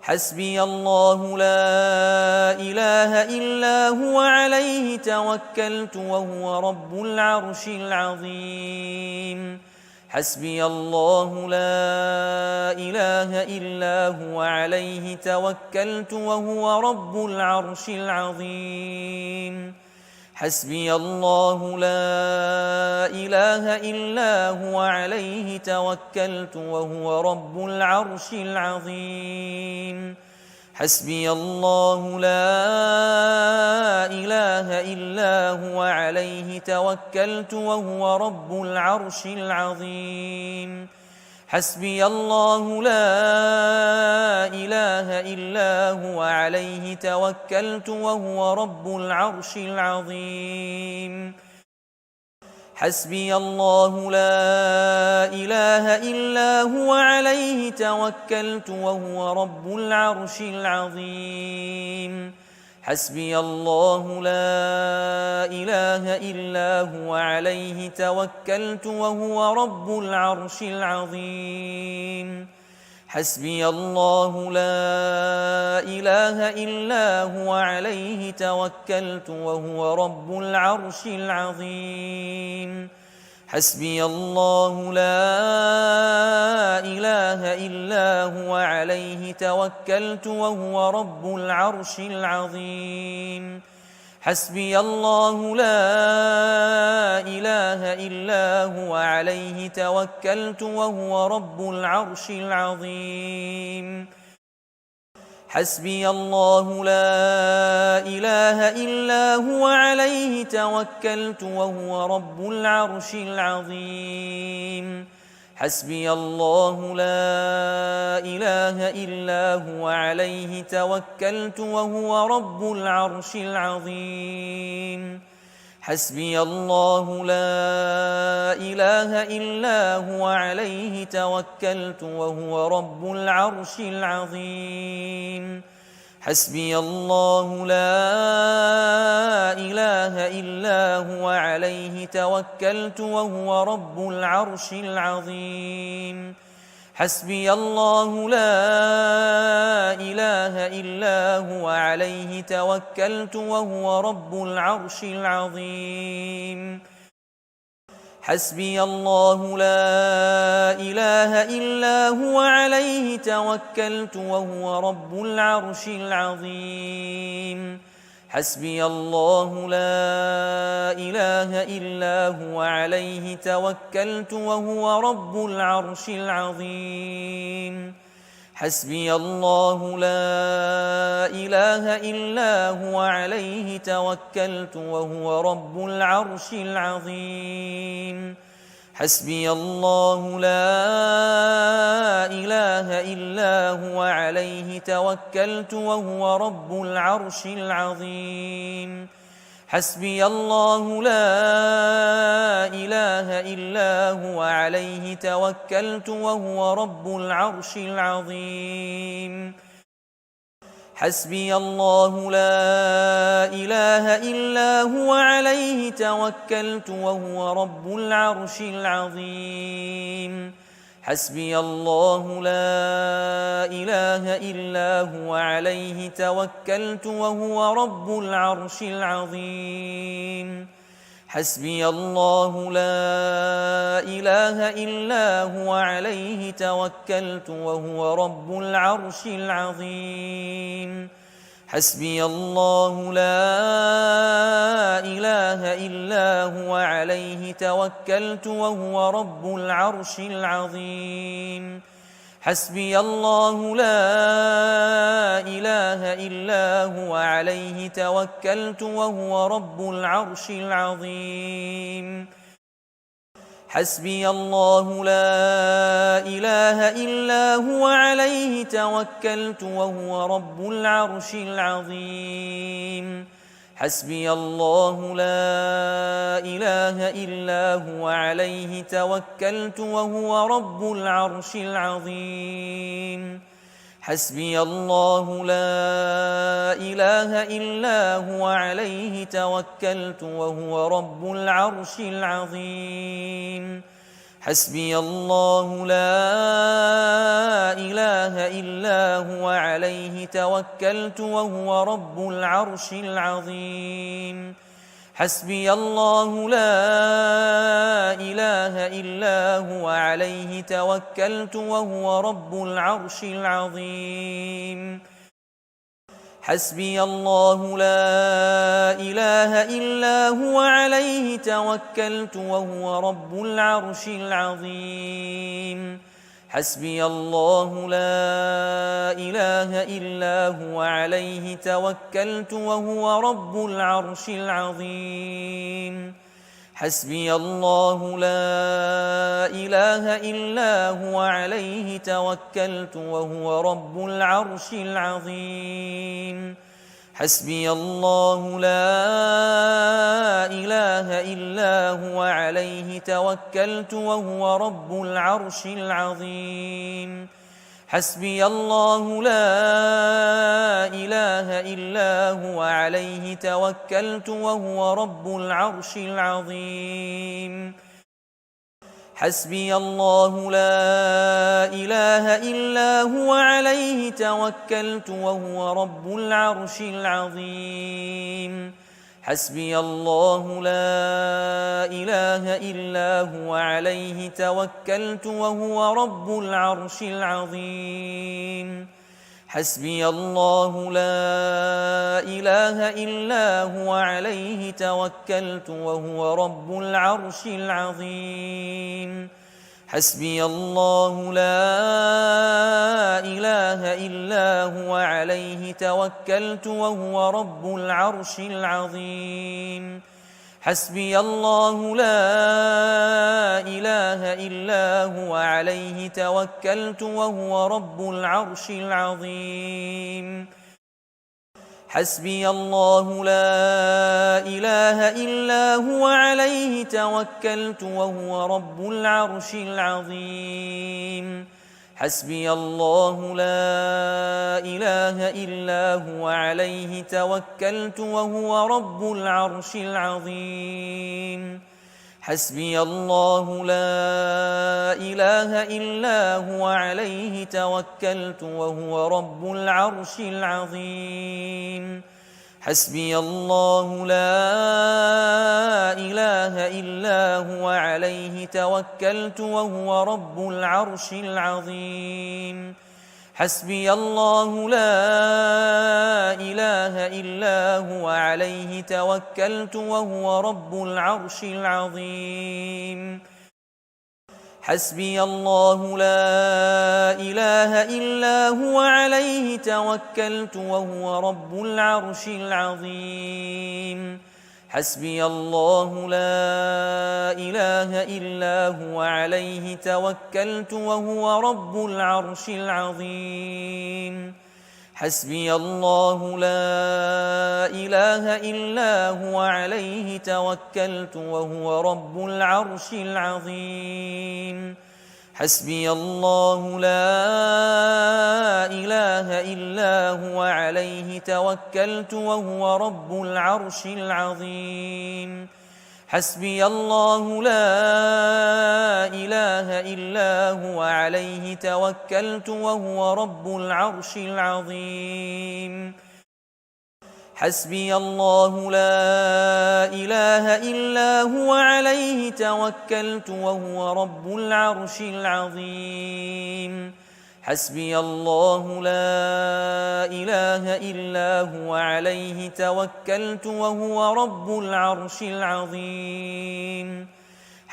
حسبي الله لا إله إلا هو عليه توكلت وهو رب العرش العظيم حسبي الله لا إله إلا هو عليه توكلت وهو رب العرش العظيم حسبي الله لا إله إلا هو عليه توكلت وهو رب العرش العظيم حسبي الله لا إله إلا هو عليه توكلت وهو رب العرش العظيم حسبي الله لا إله إلا هو عليه توكلت وهو رب العرش العظيم حسبي الله لا إله إلا هو عليه توكلت وهو رب العرش العظيم حسبي الله لا إله إلا هو عليه توكلت وهو رب العرش العظيم حسبي الله لا إله إلا هو عليه توكلت وهو رب العرش العظيم حسبي الله لا إله إلا هو عليه توكلت وهو رب العرش العظيم حسبي الله لا إله إلا هو عليه توكلت وهو رب العرش العظيم حسبي الله لا إله إلا هو عليه توكلت وهو رب العرش العظيم حسبي الله لا إله إلا هو عليه توكلت وهو رب العرش العظيم حسبي الله لا إله إلا هو عليه توكلت وهو رب العرش العظيم حسبي الله لا إله إلا هو عليه توكلت وهو رب العرش العظيم حسبي الله لا إله إلا هو عليه توكلت وهو رب العرش العظيم حسبي الله لا إله إلا هو عليه توكلت وهو رب العرش العظيم حسبي الله لا إله إلا هو عليه توكلت وهو رب العرش العظيم حسبي الله لا إله إلا هو عليه توكلت وهو رب العرش العظيم حسبي الله لا إله إلا هو عليه توكلت وهو رب العرش العظيم حسبي الله لا إله إلا هو عليه توكلت وهو رب العرش العظيم حسبي الله لا إله إلا هو عليه توكلت وهو رب العرش العظيم حسبي الله لا إله إلا هو عليه توكلت وهو رب العرش العظيم حسبي الله لا إله إلا هو عليه توكلت وهو رب العرش العظيم حسبي الله لا إله إلا هو عليه توكلت وهو رب العرش العظيم حسبي الله لا إله إلا هو عليه توكلت وهو رب العرش العظيم حسبي الله لا إله إلا هو عليه توكلت وهو رب العرش العظيم حسبي الله لا إله إلا هو عليه توكلت وهو رب العرش العظيم حسبي الله لا إله إلا هو عليه توكلت وهو رب العرش العظيم حسبي الله لا إله إلا هو عليه توكلت وهو رب العرش العظيم حسبي الله لا إله إلا هو عليه توكلت وهو رب العرش العظيم حسبي الله لا إله إلا هو عليه توكلت وهو رب العرش العظيم حسبي الله لا إله إلا هو عليه توكلت وهو رب العرش العظيم حسبي الله لا إله إلا هو عليه توكلت وهو رب العرش العظيم حسبي الله لا إله إلا هو عليه توكلت وهو رب العرش العظيم حسبي الله لا إله إلا هو عليه توكلت وهو رب العرش العظيم حسبي الله لا إله إلا هو عليه توكلت وهو رب العرش العظيم حسبي الله لا إله إلا هو عليه توكلت وهو رب العرش العظيم حسبي الله لا إله إلا هو عليه توكلت وهو رب العرش العظيم حسبي الله لا إله إلا هو عليه توكلت وهو رب العرش العظيم حسبي الله لا إله إلا هو عليه توكلت وهو رب العرش العظيم حسبي الله لا إله إلا هو عليه توكلت وهو رب العرش العظيم حسبي الله لا إله إلا هو عليه توكلت وهو رب العرش العظيم حسبي الله لا إله إلا هو عليه توكلت وهو رب العرش العظيم حسبي الله لا إله إلا هو عليه توكلت وهو رب العرش العظيم حسبي الله لا إله إلا هو عليه توكلت وهو رب العرش العظيم حسبي الله لا إله إلا هو عليه توكلت وهو رب العرش العظيم حسبي الله لا إله إلا هو عليه توكلت وهو رب العرش العظيم حسبي الله لا إله إلا هو عليه توكلت وهو رب العرش العظيم حسبي الله لا إله إلا هو عليه توكلت وهو رب العرش العظيم حسبي الله لا إله إلا هو عليه توكلت وهو رب العرش العظيم حسبي الله لا إله إلا هو عليه توكلت وهو رب العرش العظيم حسبي الله لا إله إلا هو عليه توكلت وهو رب العرش العظيم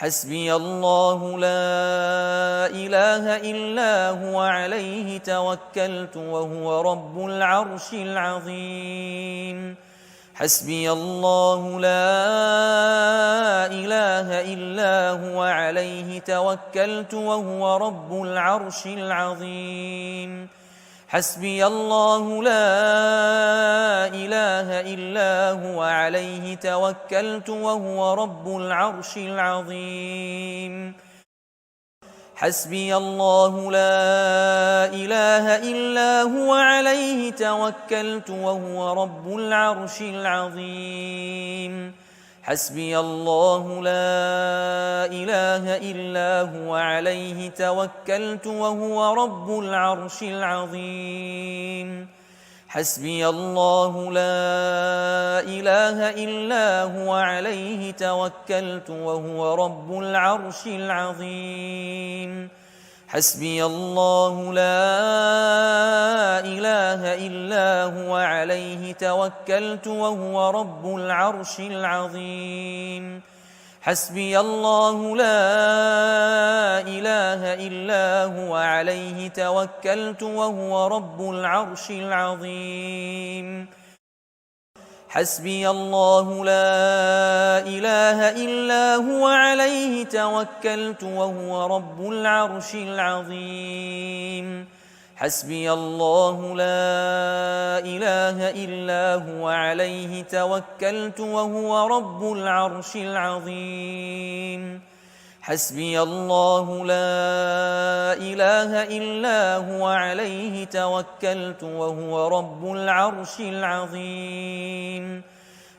حسبي الله لا إله إلا هو عليه توكلت وهو رب العرش العظيم حسبي الله لا إله إلا هو عليه توكلت وهو رب العرش العظيم حسبي الله لا إله إلا هو عليه توكلت وهو رب العرش العظيم حسبي الله لا إله إلا هو عليه توكلت وهو رب العرش العظيم حسبي الله لا إله إلا هو عليه توكلت وهو رب العرش العظيم حسبي الله لا إله إلا هو عليه توكلت وهو رب العرش العظيم حسبي الله لا إله إلا هو عليه توكلت وهو رب العرش العظيم حسبي الله لا إله إلا هو عليه توكلت وهو رب العرش العظيم حسبي الله لا إله إلا هو عليه توكلت وهو رب العرش العظيم حسبي الله لا إله إلا هو عليه توكلت وهو رب العرش العظيم حسبي الله لا إله إلا هو عليه توكلت وهو رب العرش العظيم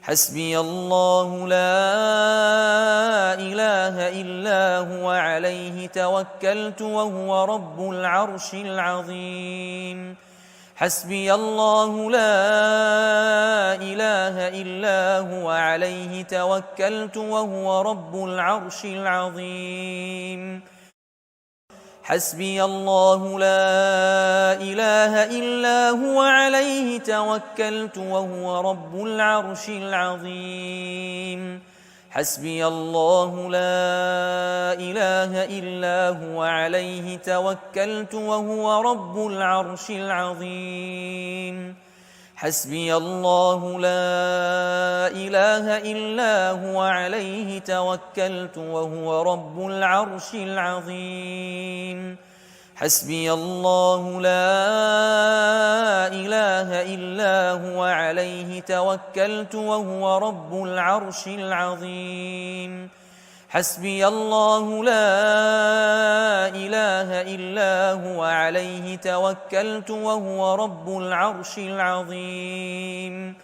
حسبي الله لا إله إلا هو عليه توكلت وهو رب العرش العظيم حسبي الله لا إله إلا هو عليه توكلت وهو رب العرش العظيم حسبي الله لا إله إلا هو عليه توكلت وهو رب العرش العظيم حسبي الله لا إله إلا هو عليه توكلت وهو رب العرش العظيم حسبي الله لا إله إلا هو عليه توكلت وهو رب العرش العظيم حسبي الله لا إله إلا هو عليه توكلت وهو رب العرش العظيم حسبي الله لا إله إلا هو عليه توكلت وهو رب العرش العظيم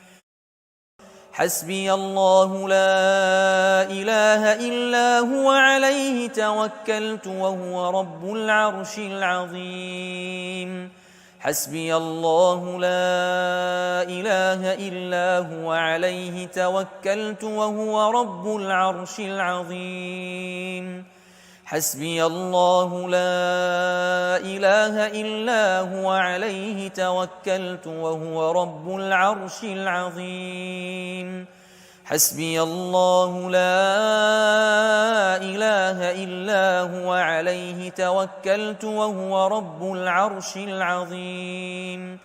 حسبي الله لا إله إلا هو عليه توكلت وهو رب العرش العظيم حسبي الله لا إله إلا هو عليه توكلت وهو رب العرش العظيم حسبي الله لا إله إلا هو عليه توكلت وهو رب العرش العظيم حسبي الله لا إله إلا هو عليه توكلت وهو رب العرش العظيم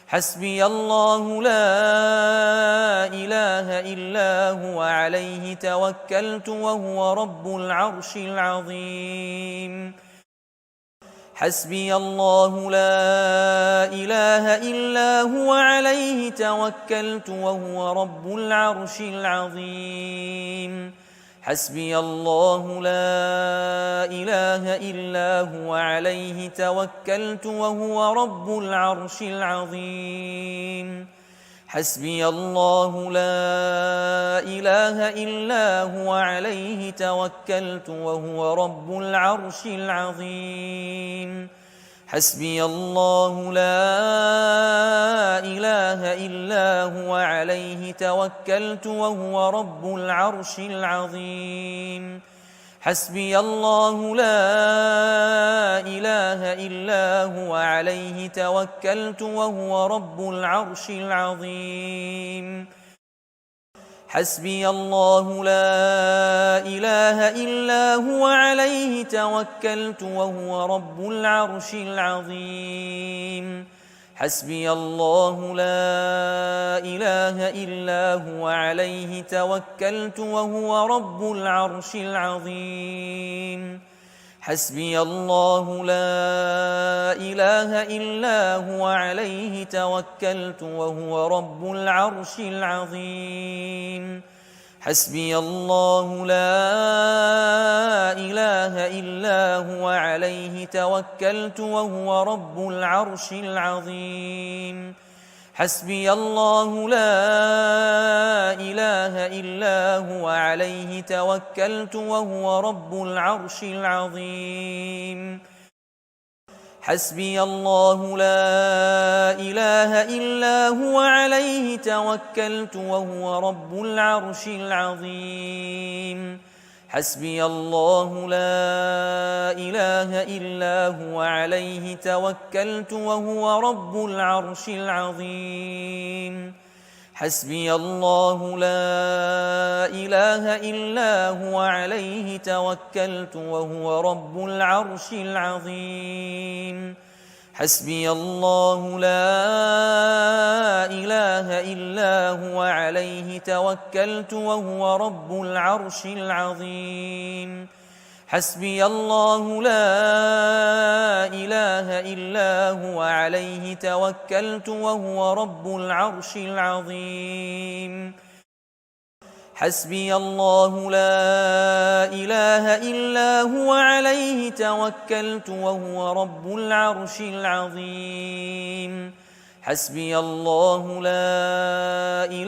حسبي الله لا إله إلا هو عليه توكلت وهو رب العرش العظيم حسبي الله لا إله إلا هو عليه توكلت وهو رب العرش العظيم حسبي الله لا إله إلا هو عليه توكلت وهو رب العرش العظيم حسبي الله لا إله إلا هو عليه توكلت وهو رب العرش العظيم حسبي الله لا إله إلا هو عليه توكلت وهو رب العرش العظيم حسبي الله لا إله إلا هو عليه توكلت وهو رب العرش العظيم حسبي الله لا إله إلا هو عليه توكلت وهو رب العرش العظيم حسبي الله لا إله إلا هو عليه توكلت وهو رب العرش العظيم حسبي الله لا إله إلا هو عليه توكلت وهو رب العرش العظيم حسبي الله لا إله إلا هو عليه توكلت وهو رب العرش العظيم حسبي الله لا إله إلا هو عليه توكلت وهو رب العرش العظيم حسبي الله لا إله إلا هو عليه توكلت وهو رب العرش العظيم حسبي الله لا إله إلا هو عليه توكلت وهو رب العرش العظيم حسبي الله لا إله إلا هو عليه توكلت وهو رب العرش العظيم حسبي الله لا إله إلا هو عليه توكلت وهو رب العرش العظيم حسبي الله لا إله إلا هو عليه توكلت وهو رب العرش العظيم حسبي الله لا إله إلا هو عليه توكلت وهو رب العرش العظيم حسبي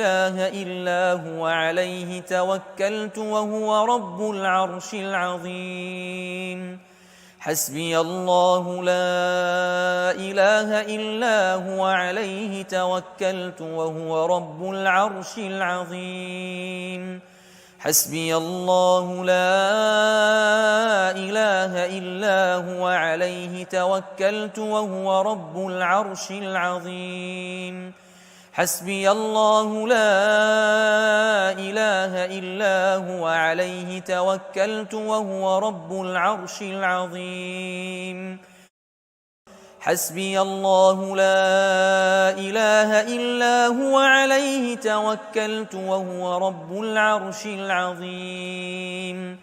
الله لا إله إلا هو عليه توكلت وهو رب العرش العظيم حسبي الله لا إله إلا هو عليه توكلت وهو رب العرش العظيم حسبي الله لا إله إلا هو عليه توكلت وهو رب العرش العظيم حسبي الله لا إله إلا هو عليه توكلت وهو رب العرش العظيم حسبي الله لا إله إلا هو عليه توكلت وهو رب العرش العظيم حسبي الله لا إله إلا هو عليه توكلت وهو رب العرش العظيم حسبي الله لا إله إلا هو عليه توكلت وهو رب العرش العظيم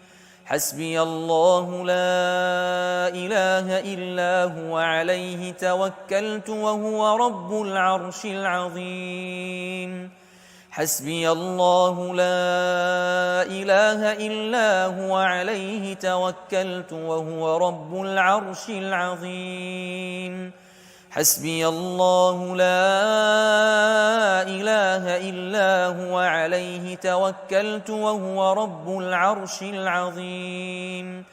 حسبي الله لا حسبي الله لا إله إلا هو عليه توكلت وهو رب العرش العظيم حسبي الله لا إله إلا هو عليه توكلت وهو رب العرش العظيم حسبي الله لا إله إلا هو عليه توكلت وهو رب العرش العظيم حسبي الله لا إله إلا هو عليه توكلت وهو رب العرش العظيم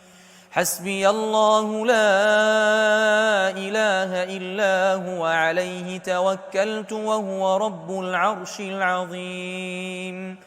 حسبي الله لا إله إلا هو عليه توكلت وهو رب العرش العظيم